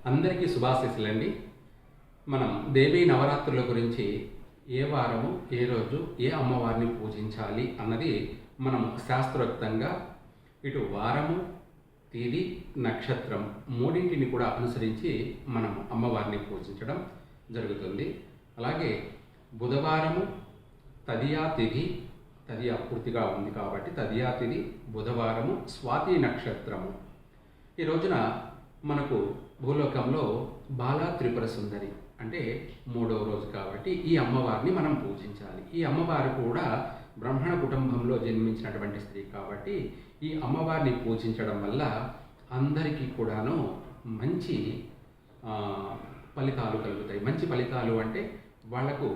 అందరికీ శుభాశీస్సులండి. మనం దేవీ నవరాత్రుల గురించి ఏ వారము, ఏ రోజు, ఏ అమ్మవారిని పూజించాలి అన్నది మనం శాస్త్రోక్తంగా ఇటు వారము, తేదీ, నక్షత్రం మూడింటిని కూడా అనుసరించి మనం అమ్మవారిని పూజించడం జరుగుతుంది. అలాగే బుధవారము తదియా తిథి, తదియా పూర్తిగా ఉంది కాబట్టి తదియా తిథి, బుధవారము, స్వాతి నక్షత్రము. ఈ రోజున మనకు భూలోకంలో బాలా త్రిపుర సుందరి అంటే 3వ రోజు కాబట్టి ఈ అమ్మవారిని మనం పూజించాలి. ఈ అమ్మవారు కూడా బ్రాహ్మణ కుటుంబంలో జన్మించినటువంటి స్త్రీ కాబట్టి ఈ అమ్మవారిని పూజించడం వల్ల అందరికీ కూడాను మంచి ఫలితాలు కలుగుతాయి. మంచి ఫలితాలు అంటే వాళ్లకు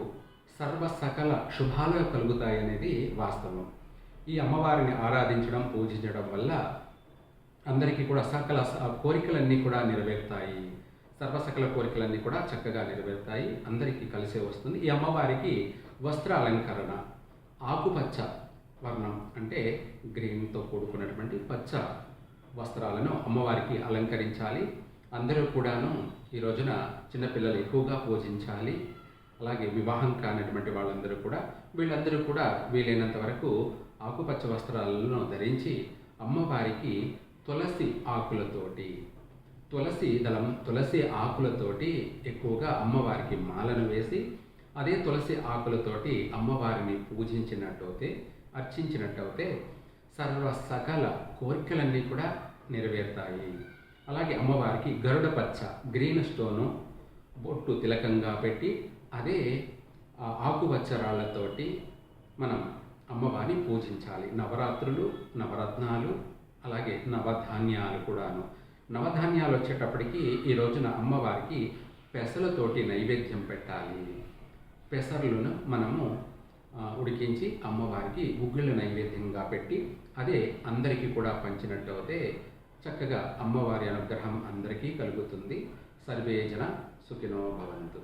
సర్వ సకల శుభాలు కలుగుతాయి అనేది వాస్తవం. ఈ అమ్మవారిని ఆరాధించడం, పూజించడం వల్ల అందరికీ కూడా సకల కోరికలన్నీ కూడా నెరవేరుతాయి. సర్వసకల కోరికలన్నీ కూడా చక్కగా నెరవేరుతాయి. అందరికీ కలిసే వస్తుంది. ఈ అమ్మవారికి వస్త్ర అలంకరణ ఆకుపచ్చ వర్ణం అంటే గ్రీన్తో కూడుకున్నటువంటి పచ్చ వస్త్రాలను అమ్మవారికి అలంకరించాలి. అందరూ కూడాను ఈ రోజున చిన్నపిల్లలు ఎక్కువగా పూజించాలి. అలాగే వివాహం కానటువంటి వీళ్ళందరూ కూడా వీలైనంత వరకు ఆకుపచ్చ వస్త్రాలను ధరించి అమ్మవారికి తులసి ఆకులతోటి ఎక్కువగా అమ్మవారికి మాలను వేసి అదే తులసి ఆకులతోటి అమ్మవారిని పూజించినట్టయితే, అర్చించినట్టయితే సర్వ సకల కోరికలన్నీ కూడా నెరవేరుతాయి. అలాగే అమ్మవారికి గరుడ పచ్చ గ్రీన్ స్టోను బొట్టు తిలకంగా పెట్టి అదే ఆకుపచ్చ రాళ్లతోటి మనం అమ్మవారిని పూజించాలి. నవరాత్రులు, నవరత్నాలు, అలాగే నవధాన్యాలు కూడాను. నవధాన్యాలు వచ్చేటప్పటికి ఈ రోజున అమ్మవారికి పెసలతోటి నైవేద్యం పెట్టాలి. పెసర్లను మనము ఉడికించి అమ్మవారికి గుగ్గిళ్ళ నైవేద్యంగా పెట్టి అదే అందరికీ కూడా పంచినట్టయితే చక్కగా అమ్మవారి అనుగ్రహం అందరికీ కలుగుతుంది. సర్వే జన సుఖినో భవంతు.